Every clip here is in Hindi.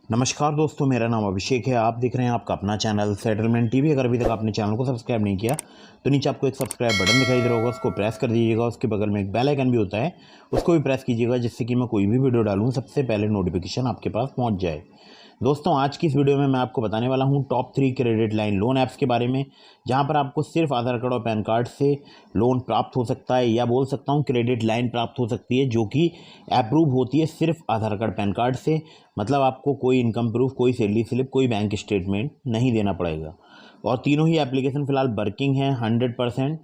नमस्कार दोस्तों, मेरा नाम अभिषेक है। आप देख रहे हैं आपका अपना चैनल सेटलमेंट टीवी। अगर अभी तक आपने चैनल को सब्सक्राइब नहीं किया तो नीचे आपको एक सब्सक्राइब बटन दिखाई दे रहा होगा, उसको प्रेस कर दीजिएगा। उसके बगल में एक बेल आइकन भी होता है, उसको भी प्रेस कीजिएगा, जिससे कि मैं कोई भी वीडियो डालूँ सबसे पहले नोटिफिकेशन आपके पास पहुँच जाए। दोस्तों, आज की इस वीडियो में मैं आपको बताने वाला हूँ top 3 credit line loan apps के बारे में, जहाँ पर आपको सिर्फ आधार कार्ड और पैन कार्ड से लोन प्राप्त हो सकता है, या बोल सकता हूँ क्रेडिट लाइन प्राप्त हो सकती है, जो कि अप्रूव होती है सिर्फ आधार कार्ड पैन कार्ड से। मतलब आपको कोई इनकम प्रूफ, कोई सैलरी स्लिप, कोई बैंक स्टेटमेंट नहीं देना पड़ेगा। और तीनों ही एप्लीकेशन फ़िलहाल वर्किंग हैं 100%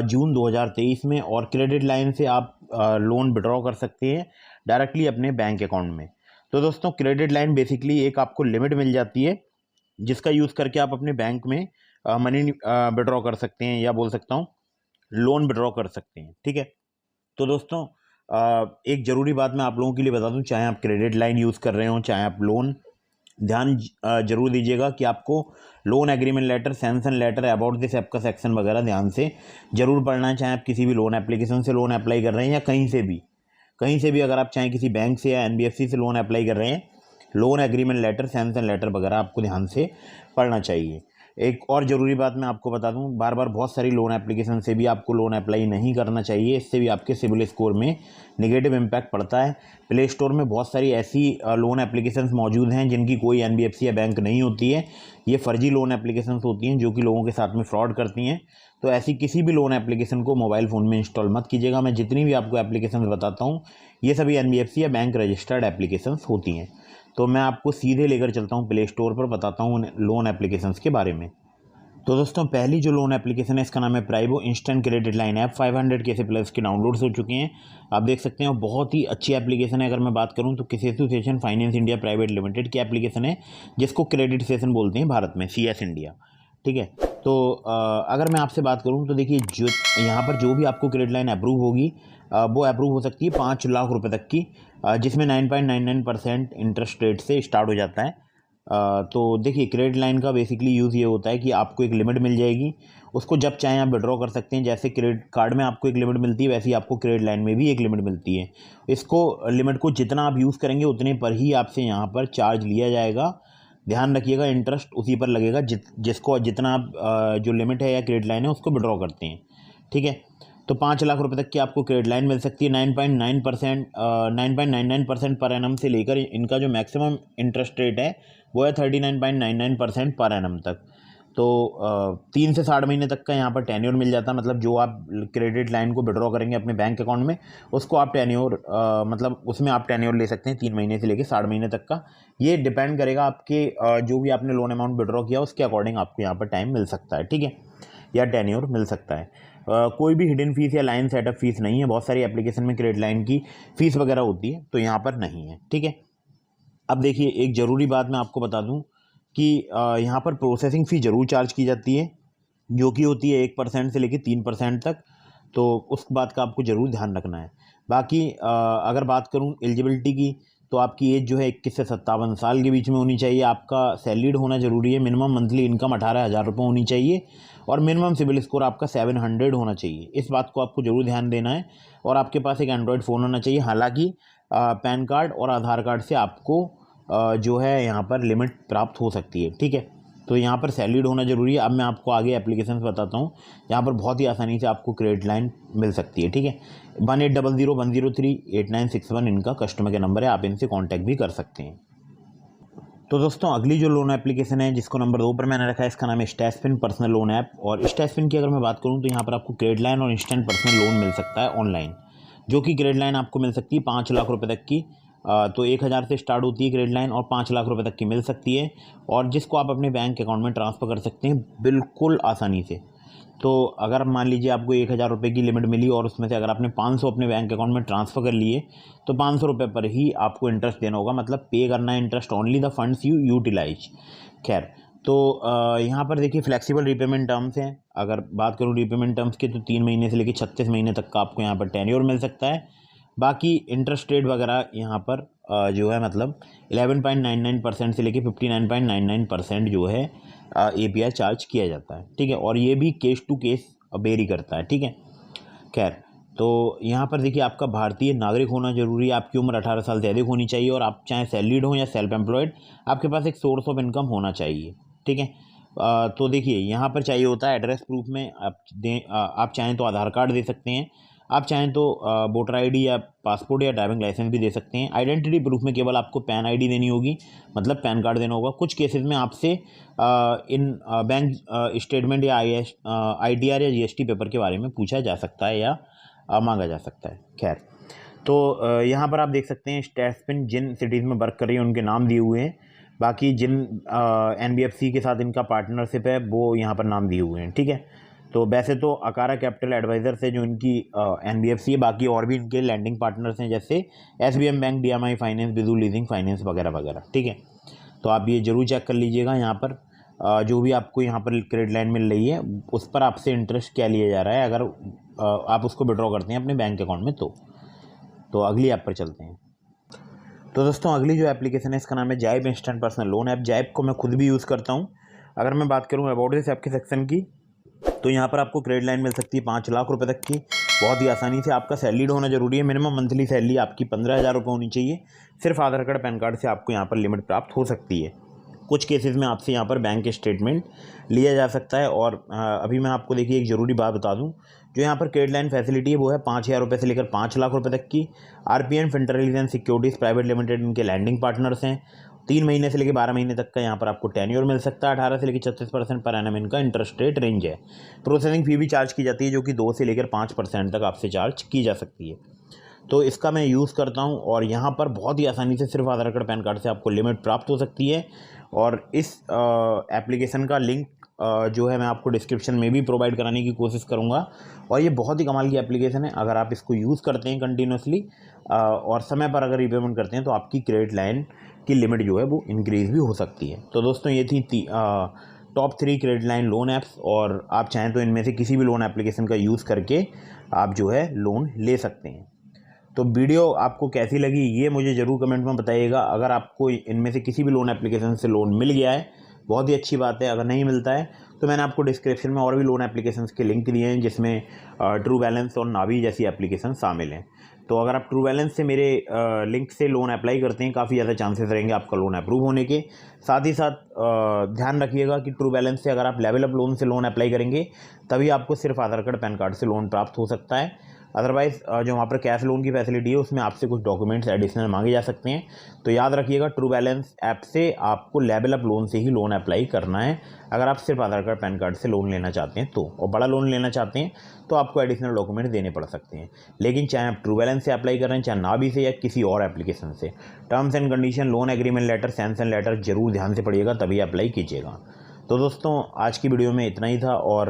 जून 2023 में। और क्रेडिट लाइन से आप लोन विड्रॉ कर सकते हैं डायरेक्टली अपने बैंक अकाउंट में। तो दोस्तों, क्रेडिट लाइन बेसिकली एक आपको लिमिट मिल जाती है, जिसका यूज़ करके आप अपने बैंक में मनी विड्रॉ कर सकते हैं, या बोल सकता हूँ लोन विड्रॉ कर सकते हैं। ठीक है। तो दोस्तों, एक ज़रूरी बात मैं आप लोगों के लिए बता दूं, चाहे आप क्रेडिट लाइन यूज़ कर रहे हो, चाहे आप लोन, ध्यान जरूर दीजिएगा कि आपको loan agreement letter, sanction letter, about this app का सेक्शन वगैरह ध्यान से जरूर पढ़ना है। चाहे आप किसी भी लोन एप्लीकेशन से लोन अप्लाई कर रहे हैं या कहीं से भी अगर आप चाहें किसी बैंक से या एनबीएफसी से लोन अप्लाई कर रहे हैं, loan agreement letter, sanction letter वगैरह आपको ध्यान से पढ़ना चाहिए। एक और ज़रूरी बात मैं आपको बता दूं, बार बार बहुत सारी लोन एप्लीकेशन से भी आपको लोन अप्लाई नहीं करना चाहिए। इससे भी आपके सिबिल स्कोर में नेगेटिव इम्पैक्ट पड़ता है। प्ले स्टोर में बहुत सारी ऐसी लोन एप्लीकेशंस मौजूद हैं जिनकी कोई एनबीएफसी या बैंक नहीं होती है। ये फर्जी लोन एप्लीकेशंस होती हैं जो कि लोगों के साथ में फ्रॉड करती हैं। तो ऐसी किसी भी लोन एप्लीकेशन को मोबाइल फ़ोन में इंस्टॉल मत कीजिएगा। मैं जितनी भी आपको एप्लीकेशन बताता हूँ, ये सभी एनबीएफसी या बैंक रजिस्टर्ड एप्लीकेशंस होती हैं। तो मैं आपको सीधे लेकर चलता हूँ प्ले स्टोर पर, बताता हूँ लोन एप्लीकेशंस के बारे में। तो दोस्तों, पहली जो लोन एप्लीकेशन है, इसका नाम है प्राइबो इंस्टेंट क्रेडिट लाइन ऐप। 500 के से प्लस के डाउनलोड्स हो चुके हैं, आप देख सकते हैं। बहुत ही अच्छी एप्लीकेशन है। अगर मैं बात करूं तो किसी association finance India private limited की एप्लीकेशन है, जिसको क्रेडिट सेशन बोलते हैं भारत में, सीएस इंडिया। ठीक है। तो अगर मैं आपसे बात करूं तो देखिए, जो यहाँ पर जो भी आपको क्रेडिट लाइन अप्रूव होगी, वो अप्रूव हो सकती है 5 लाख रुपए तक की, जिसमें 9.99% इंटरेस्ट रेट से स्टार्ट हो जाता है। तो देखिए, क्रेडिट लाइन का बेसिकली यूज़ ये होता है कि आपको एक लिमिट मिल जाएगी, उसको जब चाहें आप विड्रॉ कर सकते हैं। जैसे क्रेडिट कार्ड में आपको एक लिमिट मिलती है, वैसे ही आपको क्रेडिट लाइन में भी एक लिमिट मिलती है। इसको लिमिट को जितना आप यूज़ करेंगे उतने पर ही आपसे यहाँ पर चार्ज लिया जाएगा। ध्यान रखिएगा, इंटरेस्ट उसी पर लगेगा जिसको जितना आप जो लिमिट है या क्रेडिट लाइन है उसको विड्रॉ करते हैं। ठीक है। तो 5 लाख रुपए तक की आपको क्रेडिट लाइन मिल सकती है। 9.99% पर एनम से लेकर इनका जो मैक्सिमम इंटरेस्ट रेट है वो है 39.99% पर एनम तक। तो 3 से 60 महीने तक का यहाँ पर टेन्योर मिल जाता है। मतलब जो आप क्रेडिट लाइन को विड्रॉ करेंगे अपने बैंक अकाउंट में, उसको आप टेन्योर मतलब उसमें आप टेन्योर ले सकते हैं 3 महीने से लेकर 60 महीने तक का। ये डिपेंड करेगा आपके जो भी आपने लोन अमाउंट विड्रॉ किया उसके अकॉर्डिंग आपको यहाँ पर टाइम मिल सकता है। ठीक है, या टेन्योर मिल सकता है। कोई भी हिडन फीस या लाइन सेटअप फीस नहीं है। बहुत सारी एप्लीकेशन में क्रेडिट लाइन की फ़ीस वगैरह होती है, तो यहाँ पर नहीं है। ठीक है। अब देखिए, एक ज़रूरी बात मैं आपको बता दूं कि यहाँ पर प्रोसेसिंग फ़ी ज़रूर चार्ज की जाती है, जो कि होती है 1% से लेकर 3% तक। तो उस बात का आपको ज़रूर ध्यान रखना है। बाकी अगर बात करूँ एलिजिबिलिटी की, तो आपकी एज जो है 21 से 57 साल के बीच में होनी चाहिए। आपका सैलरीड होना ज़रूरी है। मिनिमम मंथली इनकम 18,000 रुपये होनी चाहिए, और मिनिमम सिबिल स्कोर आपका 700 होना चाहिए। इस बात को आपको ज़रूर ध्यान देना है। और आपके पास एक एंड्रॉयड फ़ोन होना चाहिए। हालांकि पैन कार्ड और आधार कार्ड से आपको जो है यहाँ पर लिमिट प्राप्त हो सकती है। ठीक है। तो यहाँ पर सैलरीड होना ज़रूरी है। अब मैं आपको आगे एप्लीकेशन बताता हूँ, यहाँ पर बहुत ही आसानी से आपको क्रेडिट लाइन मिल सकती है। ठीक है। 1800-103-8961 इनका कस्टमर के नंबर है, आप इनसे कांटेक्ट भी कर सकते हैं। तो दोस्तों, अगली जो लोन एप्लीकेशन है, जिसको नंबर 2 पर मैंने रखा है, इसका नाम है स्टैशपिन पर्सनल लोन ऐप। और स्टैशपिन की अगर मैं बात करूँ तो यहाँ पर आपको क्रेडिट लाइन और इंस्टेंट पर्सनल लोन मिल सकता है ऑनलाइन, जो कि क्रेडिट लाइन आपको मिल सकती है 5 लाख रुपए तक की। तो 1,000 से स्टार्ट होती है क्रेडिट लाइन, और 5 लाख रुपए तक की मिल सकती है, और जिसको आप अपने बैंक अकाउंट में ट्रांसफ़र कर सकते हैं बिल्कुल आसानी से। तो अगर मान लीजिए आपको 1,000 रुपये की लिमिट मिली, और उसमें से अगर आपने 500 अपने बैंक अकाउंट में ट्रांसफ़र कर लिए, तो 500 रुपये पर ही आपको इंटरेस्ट देना होगा। मतलब पे करना है interest only the funds you utilize. खैर, तो यहाँ पर देखिए, फ्लेक्सिबल रीपेमेंट टर्म्स हैं। अगर बात करूँ रीपेमेंट टर्म्स की, तो 3 महीने से लेकर 36 महीने तक का आपको यहाँ पर टेन्योर मिल सकता है। बाकी इंटरेस्ट रेट वगैरह यहाँ पर जो है, मतलब 11.99% से लेके 59.99% जो है एपीआई चार्ज किया जाता है। ठीक है। और ये भी केस टू केस वेरी करता है। ठीक है। खैर, तो यहाँ पर देखिए आपका भारतीय नागरिक होना जरूरी है, आपकी उम्र 18 साल से अधिक होनी चाहिए और आप चाहे सैलरीड हो या सेल्फ एम्प्लॉयड, आपके पास एक सोर्स ऑफ इनकम होना चाहिए। ठीक है। तो देखिए यहाँ पर चाहिए होता है एड्रेस प्रूफ में आप चाहें तो आधार कार्ड दे सकते हैं, आप चाहें तो वोटर आईडी या पासपोर्ट या ड्राइविंग लाइसेंस भी दे सकते हैं। आइडेंटिटी प्रूफ में केवल आपको पैन आईडी देनी होगी, मतलब पैन कार्ड देना होगा। कुछ केसेस में आपसे इन बैंक स्टेटमेंट या ITR या GST पेपर के बारे में पूछा जा सकता है या मांगा जा सकता है। खैर, तो यहाँ पर आप देख सकते हैं स्टैट्सपिन जिन सिटीज़ में वर्क कर रही है उनके नाम दिए हुए हैं, बाकी जिन NBFC के साथ इनका पार्टनरशिप है वो यहाँ पर नाम दिए हुए हैं। ठीक है। तो वैसे तो अकारा कैपिटल एडवाइज़र से जो इनकी NBFC है, बाकी और भी इनके लैंडिंग पार्टनर्स हैं जैसे SBM bank, DMI finance, Biju leasing finance वगैरह वगैरह। ठीक है। तो आप ये ज़रूर चेक कर लीजिएगा यहाँ पर जो भी आपको यहाँ पर क्रेडिट लाइन मिल रही है उस पर आपसे इंटरेस्ट क्या लिया जा रहा है, अगर आप उसको विड्रॉ करते हैं अपने बैंक अकाउंट में। तो अगली ऐप पर चलते हैं। तो दोस्तों अगली जो एप्लीकेशन है इसका नाम है जाइब इंस्टेंट पर्सनल लोन ऐप। जाइब को मैं खुद भी यूज़ करता हूँ। अगर मैं बात करूँ अबाउट दिस ऐप के सेक्शन की, तो यहाँ पर आपको क्रेडिट लाइन मिल सकती है 5 लाख रुपए तक की, बहुत ही आसानी से। आपका सैलरीड होना जरूरी है, मिनिमम मंथली सैलरी आपकी 15,000 रुपये होनी चाहिए। सिर्फ आधार कार्ड पैन कार्ड से आपको यहाँ पर लिमिट प्राप्त हो सकती है। कुछ केसेस में आपसे यहाँ पर बैंक स्टेटमेंट लिया जा सकता है। और अभी मैं आपको देखिए एक ज़रूरी बात बता दूँ, जो यहाँ पर क्रेडिट लाइन फैसिलिटी है वो है 5,000 रुपये से लेकर 5 लाख रुपए तक की। RPN फिंटरेलिजेंस सिक्योरिटीज़ प्राइवेट लिमिटेड इनके लैंडिंग पार्टनर्स हैं। 3 महीने से लेकर 12 महीने तक का यहाँ पर आपको टेन्योर मिल सकता है। 18 से लेकर 36% पर एनम इनका इंटरेस्ट रेट रेंज है। प्रोसेसिंग फ़ी भी चार्ज की जाती है जो कि 2 से लेकर 5% तक आपसे चार्ज की जा सकती है। तो इसका मैं यूज़ करता हूँ और यहाँ पर बहुत ही आसानी से सिर्फ आधार कार्ड पैन कार्ड से आपको लिमिट प्राप्त हो सकती है। और इस एप्लीकेशन का लिंक जो है मैं आपको डिस्क्रिप्शन में भी प्रोवाइड कराने की कोशिश करूँगा। और ये बहुत ही कमाल की एप्लीकेशन है। अगर आप इसको यूज़ करते हैं कंटिन्यूसली और समय पर अगर रीपेमेंट करते हैं तो आपकी क्रेडिट लाइन की लिमिट जो है वो इंक्रीज़ भी हो सकती है। तो दोस्तों ये थी top 3 credit line loan apps, और आप चाहें तो इनमें से किसी भी लोन एप्लीकेशन का यूज़ करके आप जो है लोन ले सकते हैं। तो वीडियो आपको कैसी लगी ये मुझे ज़रूर कमेंट में बताइएगा। अगर आपको इनमें से किसी भी लोन एप्लीकेशन से लोन मिल गया है बहुत ही अच्छी बात है, अगर नहीं मिलता है तो मैंने आपको डिस्क्रिप्शन में और भी लोन एप्लीकेशंस के लिंक दिए हैं जिसमें ट्रू बैलेंस और नावी जैसी एप्लीकेशन शामिल हैं। तो अगर आप ट्रू बैलेंस से मेरे लिंक से लोन अप्लाई करते हैं काफ़ी ज़्यादा चांसेस रहेंगे आपका लोन अप्रूव होने के। साथ ही साथ ध्यान रखिएगा कि ट्रू बैलेंस से अगर आप लेवल अप लोन से लोन अप्लाई करेंगे तभी आपको सिर्फ आधार कार्ड पैन कार्ड से लोन प्राप्त हो सकता है। अदरवाइज़ जो वहाँ पर कैश लोन की फैसिलिटी है उसमें आपसे कुछ डॉक्यूमेंट्स एडिशनल मांगे जा सकते हैं। तो याद रखिएगा ट्रू बैलेंस ऐप से आपको लेवल अप लोन से ही लोन अप्लाई करना है अगर आप सिर्फ आधार कार्ड पैन कार्ड से लोन लेना चाहते हैं तो। और बड़ा लोन लेना चाहते हैं तो आपको एडिशनल डॉक्यूमेंट देने पड़ सकते हैं। लेकिन चाहे आप ट्रू बैलेंस से अप्लाई कर रहे हैं, चाहे नावी से या किसी और एप्लीकेशन से, terms and condition, loan agreement letter, sanction letter जरूर ध्यान से पढ़िएगा तभी अप्लाई कीजिएगा। तो दोस्तों आज की वीडियो में इतना ही था। और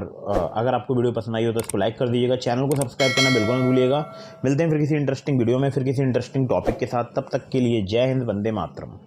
अगर आपको वीडियो पसंद आई हो तो इसको लाइक कर दीजिएगा, चैनल को सब्सक्राइब करना बिल्कुल मत भूलिएगा। मिलते हैं फिर किसी इंटरेस्टिंग वीडियो में, फिर किसी इंटरेस्टिंग टॉपिक के साथ। तब तक के लिए जय हिंद, वंदे मातरम।